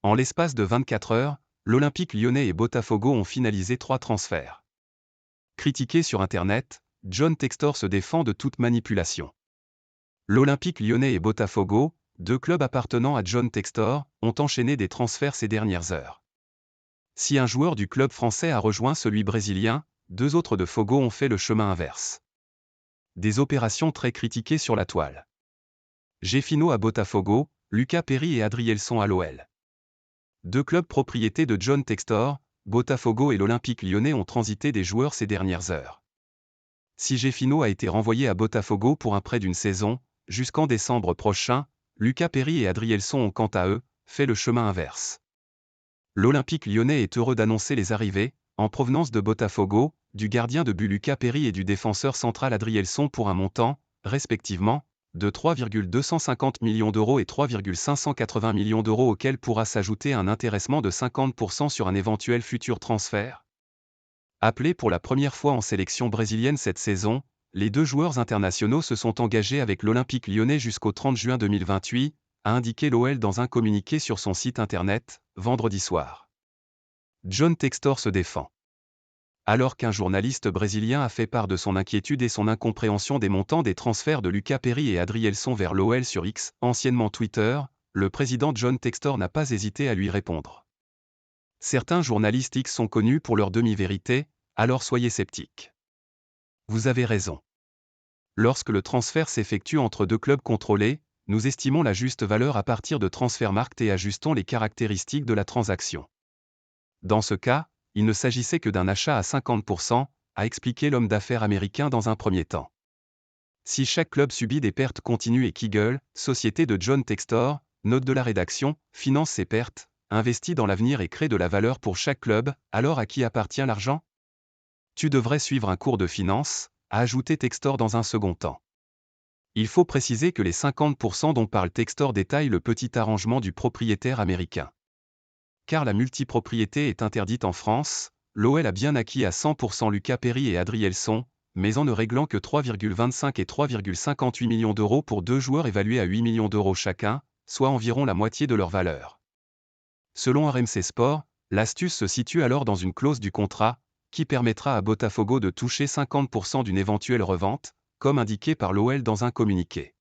En l'espace de 24 heures, l'Olympique lyonnais et Botafogo ont finalisé 3 transferts. Critiqué sur Internet, John Textor se défend de toute manipulation. L'Olympique lyonnais et Botafogo, 2 clubs appartenant à John Textor, ont enchaîné des transferts ces dernières heures. Si un joueur du club français a rejoint celui brésilien, 2 autres de Fogo ont fait le chemin inverse. Des opérations très critiquées sur la toile. Jeffinho à Botafogo, Lucas Perry et Adrielson à l'OL. 2 clubs propriétés de John Textor, Botafogo et l'Olympique lyonnais ont transité des joueurs ces dernières heures. Si Jeffinho a été renvoyé à Botafogo pour un prêt d'une saison, jusqu'en décembre prochain, Lucas Perry et Adrielson ont quant à eux, fait le chemin inverse. L'Olympique lyonnais est heureux d'annoncer les arrivées, en provenance de Botafogo, du gardien de but Lucas Perry et du défenseur central Adrielson pour un montant, respectivement, de 3,250 millions d'euros et 3,580 millions d'euros auquel pourra s'ajouter un intéressement de 50% sur un éventuel futur transfert. Appelés pour la première fois en sélection brésilienne cette saison, les 2 joueurs internationaux se sont engagés avec l'Olympique lyonnais jusqu'au 30 juin 2028, a indiqué l'OL dans un communiqué sur son site internet, vendredi soir. John Textor se défend. Alors qu'un journaliste brésilien a fait part de son inquiétude et son incompréhension des montants des transferts de Lucas Perry et Adrielson vers l'OL sur X, anciennement Twitter, le président John Textor n'a pas hésité à lui répondre. Certains journalistes X sont connus pour leur demi-vérité, alors soyez sceptiques. Vous avez raison. Lorsque le transfert s'effectue entre 2 clubs contrôlés, nous estimons la juste valeur à partir de Transfermarkt et ajustons les caractéristiques de la transaction. Dans ce cas, il ne s'agissait que d'un achat à 50%, a expliqué l'homme d'affaires américain dans un premier temps. Si chaque club subit des pertes continues et Kegel, société de John Textor, note de la rédaction, finance ces pertes, investit dans l'avenir et crée de la valeur pour chaque club, alors à qui appartient l'argent ? Tu devrais suivre un cours de finance, a ajouté Textor dans un second temps. Il faut préciser que les 50% dont parle Textor détaillent le petit arrangement du propriétaire américain. Car la multipropriété est interdite en France, l'OL a bien acquis à 100% Lucas Perry et Adrielson, mais en ne réglant que 3,25 et 3,58 millions d'euros pour 2 joueurs évalués à 8 millions d'euros chacun, soit environ la moitié de leur valeur. Selon RMC Sport, l'astuce se situe alors dans une clause du contrat, qui permettra à Botafogo de toucher 50% d'une éventuelle revente, comme indiqué par l'OL dans un communiqué.